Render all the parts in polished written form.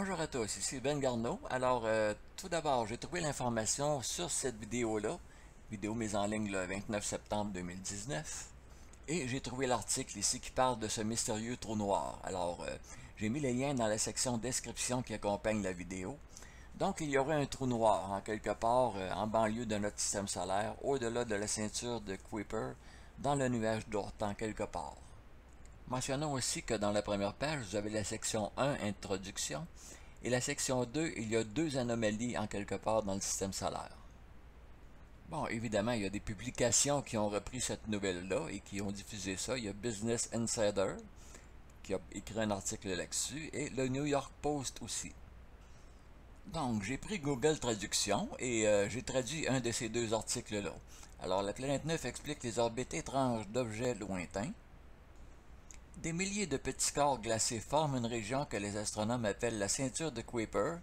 Bonjour à tous, ici Ben Garneau. Alors, tout d'abord, j'ai trouvé l'information sur cette vidéo-là, vidéo mise en ligne le 29 septembre 2019, et j'ai trouvé l'article ici qui parle de ce mystérieux trou noir. Alors, j'ai mis les liens dans la section description qui accompagne la vidéo. Donc, il y aurait un trou noir, en quelque part, en banlieue de notre système solaire, au-delà de la ceinture de Kuiper, dans le nuage d'Oort, en quelque part. Mentionnons aussi que dans la première page, vous avez la section 1, Introduction, et la section 2, il y a deux anomalies en quelque part dans le système solaire. Bon, évidemment, il y a des publications qui ont repris cette nouvelle-là et qui ont diffusé ça. Il y a Business Insider qui a écrit un article là-dessus et le New York Post aussi. Donc, j'ai pris Google Traduction et j'ai traduit un de ces deux articles-là. Alors, la planète 9 explique les orbites étranges d'objets lointains. Des milliers de petits corps glacés forment une région que les astronomes appellent la ceinture de Kuiper,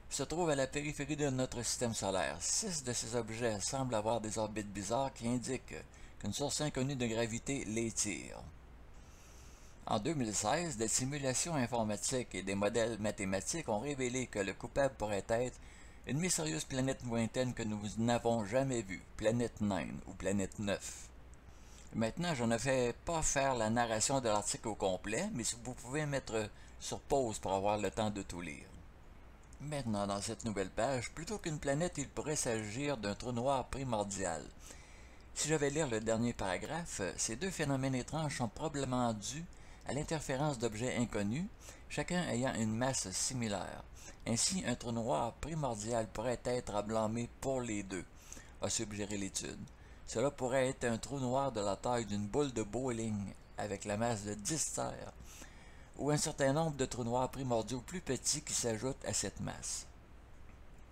se trouve à la périphérie de notre système solaire. 6 de ces objets semblent avoir des orbites bizarres qui indiquent qu'une source inconnue de gravité les tire. En 2016, des simulations informatiques et des modèles mathématiques ont révélé que le coupable pourrait être une mystérieuse planète lointaine que nous n'avons jamais vue, planète 9 ou planète 9. Maintenant, je ne fais pas faire la narration de l'article au complet, mais vous pouvez mettre sur pause pour avoir le temps de tout lire. Maintenant, dans cette nouvelle page, plutôt qu'une planète, il pourrait s'agir d'un trou noir primordial. Si je vais lire le dernier paragraphe, ces deux phénomènes étranges sont probablement dus à l'interférence d'objets inconnus, chacun ayant une masse similaire. Ainsi, un trou noir primordial pourrait être à blâmer pour les deux, a suggéré l'étude. Cela pourrait être un trou noir de la taille d'une boule de bowling avec la masse de 10 terres, ou un certain nombre de trous noirs primordiaux plus petits qui s'ajoutent à cette masse.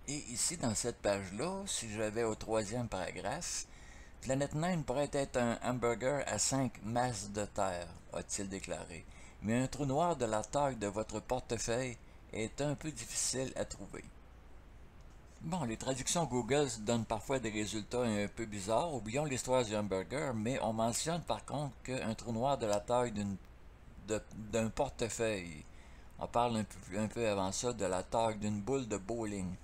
Et ici, dans cette page-là, si je vais au troisième paragraphe, Planète 9 pourrait être un hamburger à 5 masses de terre, a-t-il déclaré, mais un trou noir de la taille de votre portefeuille est un peu difficile à trouver. Bon, les traductions Google donnent parfois des résultats un peu bizarres. Oublions l'histoire du hamburger, mais on mentionne par contre qu'un trou noir de la taille d'un portefeuille. On parle un peu avant ça de la taille d'une boule de bowling.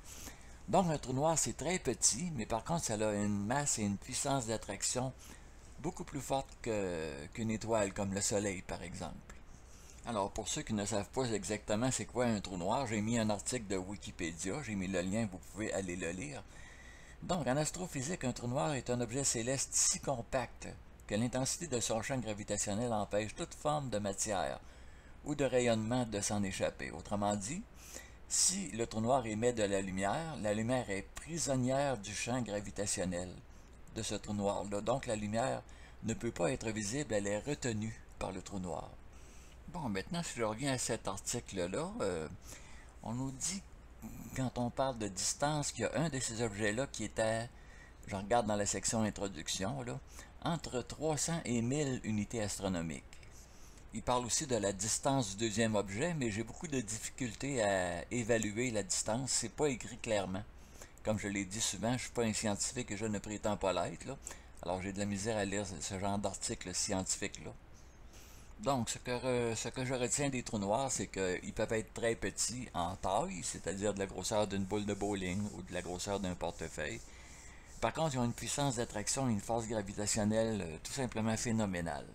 Donc un trou noir c'est très petit, mais par contre ça a une masse et une puissance d'attraction beaucoup plus forte qu'une étoile comme le Soleil par exemple. Alors, pour ceux qui ne savent pas exactement c'est quoi un trou noir, j'ai mis un article de Wikipédia, j'ai mis le lien, vous pouvez aller le lire. Donc, en astrophysique, un trou noir est un objet céleste si compact que l'intensité de son champ gravitationnel empêche toute forme de matière ou de rayonnement de s'en échapper. Autrement dit, si le trou noir émet de la lumière est prisonnière du champ gravitationnel de ce trou noir-là. Donc, la lumière ne peut pas être visible, elle est retenue par le trou noir. Bon, maintenant, si je reviens à cet article-là, on nous dit, quand on parle de distance, qu'il y a un de ces objets-là qui est à, je regarde dans la section introduction, là, entre 300 et 1000 unités astronomiques. Il parle aussi de la distance du deuxième objet, mais j'ai beaucoup de difficultés à évaluer la distance, c'est pas écrit clairement. Comme je l'ai dit souvent, je ne suis pas un scientifique et je ne prétends pas l'être, là. Alors j'ai de la misère à lire ce genre d'article scientifique-là. Donc, ce que je retiens des trous noirs, c'est qu'ils peuvent être très petits en taille, c'est-à-dire de la grosseur d'une boule de bowling ou de la grosseur d'un portefeuille. Par contre, ils ont une puissance d'attraction et une force gravitationnelle tout simplement phénoménale.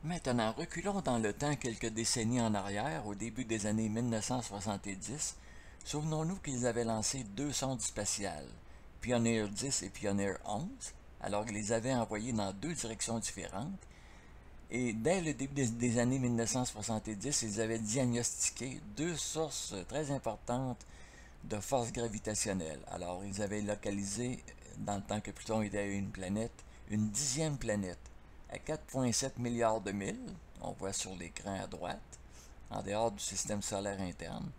Maintenant, reculons dans le temps quelques décennies en arrière, au début des années 1970. Souvenons-nous qu'ils avaient lancé deux sondes spatiales, Pioneer 10 et Pioneer 11, alors qu'ils les avaient envoyées dans deux directions différentes. Et dès le début des années 1970, ils avaient diagnostiqué deux sources très importantes de force gravitationnelle. Alors, ils avaient localisé, dans le temps que Pluton était une planète, une 10e planète, à 4,7 milliards de milles, on voit sur l'écran à droite, en dehors du système solaire interne,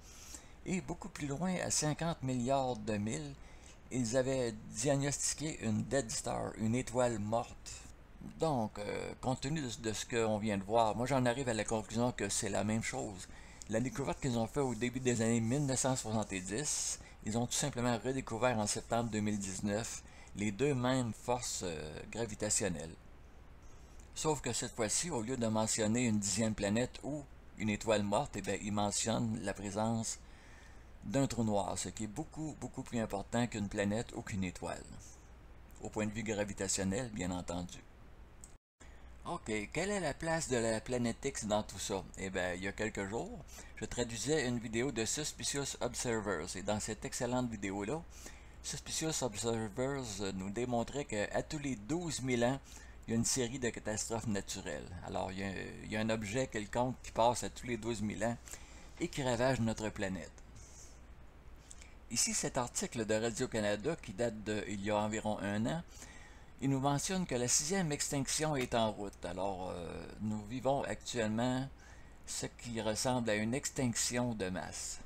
et beaucoup plus loin, à 50 milliards de milles, ils avaient diagnostiqué une dead star, une étoile morte. Donc, compte tenu de ce qu'on vient de voir, moi j'en arrive à la conclusion que c'est la même chose. La découverte qu'ils ont faite au début des années 1970, ils ont tout simplement redécouvert en septembre 2019 les deux mêmes forces gravitationnelles. Sauf que cette fois-ci, au lieu de mentionner une 10e planète ou une étoile morte, eh bien, ils mentionnent la présence d'un trou noir, ce qui est beaucoup plus important qu'une planète ou qu'une étoile, au point de vue gravitationnel, bien entendu. Ok, quelle est la place de la planète X dans tout ça? Eh bien, il y a quelques jours, je traduisais une vidéo de Suspicious Observers, et dans cette excellente vidéo-là, Suspicious Observers nous démontrait qu'à tous les 12 000 ans, il y a une série de catastrophes naturelles. Alors, il y a un objet quelconque qui passe à tous les 12 000 ans et qui ravage notre planète. Ici, cet article de Radio-Canada, qui date d'il y a environ un an, il nous mentionne que la 6e extinction est en route. Alors, nous vivons actuellement ce qui ressemble à une extinction de masse.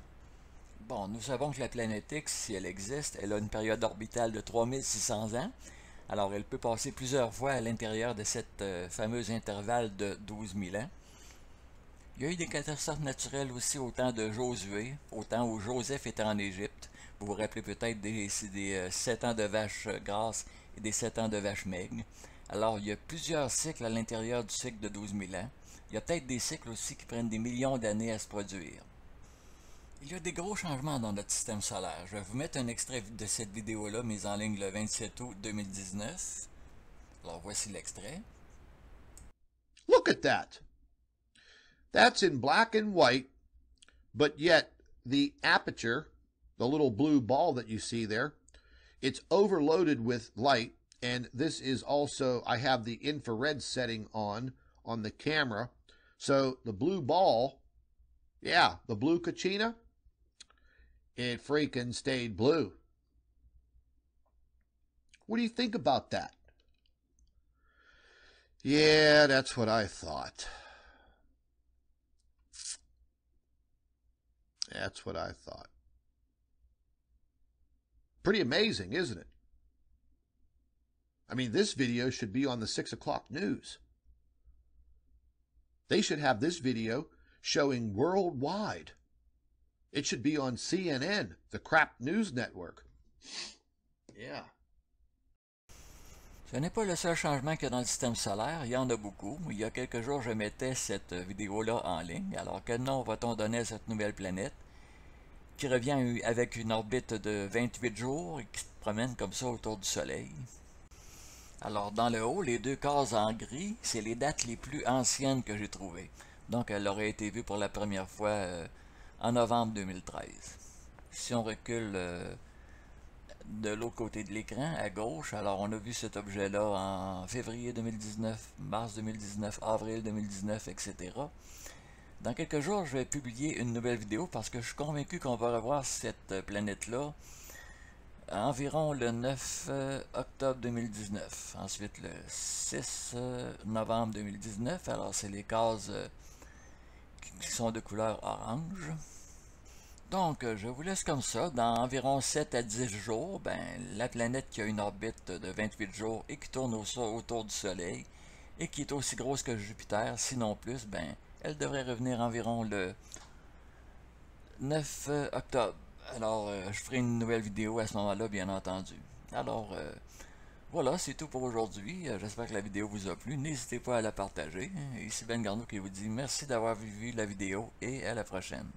Bon, nous savons que la planète X, si elle existe, elle a une période orbitale de 3600 ans. Alors, elle peut passer plusieurs fois à l'intérieur de cette fameuse intervalle de 12 000 ans. Il y a eu des catastrophes naturelles aussi au temps de Josué, au temps où Joseph était en Égypte. Vous vous rappelez peut-être des 7 ans de vache grasse et des 7 ans de vache maigre. Alors, il y a plusieurs cycles à l'intérieur du cycle de 12 000 ans. Il y a peut-être des cycles aussi qui prennent des millions d'années à se produire. Il y a des gros changements dans notre système solaire. Je vais vous mettre un extrait de cette vidéo-là, mise en ligne le 27 août 2019. Alors, voici l'extrait. Look at that. That's in black and white, but yet the aperture, the little blue ball that you see there, it's overloaded with light, and this is also, I have the infrared setting on the camera, so the blue ball, yeah, the blue Kachina, it freaking stayed blue. What do you think about that? Yeah, that's what I thought. That's what I thought. Pretty amazing, isn't it? I mean, this video should be on the 6 o'clock news. They should have this video showing worldwide. It should be on CNN, the crap news network. Yeah. Ce n'est pas le seul changement qu'il y a dans le système solaire, il y en a beaucoup. Il y a quelques jours, je mettais cette vidéo-là en ligne. Alors, quel nom va-t-on donner à cette nouvelle planète qui revient avec une orbite de 28 jours et qui se promène comme ça autour du Soleil? Alors, dans le haut, les deux cases en gris, c'est les dates les plus anciennes que j'ai trouvées. Donc, elle aurait été vue pour la première fois en novembre 2013. Si on recule de l'autre côté de l'écran, à gauche, alors on a vu cet objet-là en février 2019, mars 2019, avril 2019, etc. Dans quelques jours, je vais publier une nouvelle vidéo parce que je suis convaincu qu'on va revoir cette planète-là environ le 9 octobre 2019. Ensuite, le 6 novembre 2019. Alors, c'est les cases qui sont de couleur orange. Donc, je vous laisse comme ça. Dans environ 7 à 10 jours, la planète qui a une orbite de 28 jours et qui tourne autour du Soleil et qui est aussi grosse que Jupiter, sinon plus, elle devrait revenir environ le 9 octobre. Alors, je ferai une nouvelle vidéo à ce moment-là, bien entendu. Alors, voilà, c'est tout pour aujourd'hui. J'espère que la vidéo vous a plu. N'hésitez pas à la partager. Ici Ben Garneau qui vous dit merci d'avoir vu la vidéo et à la prochaine.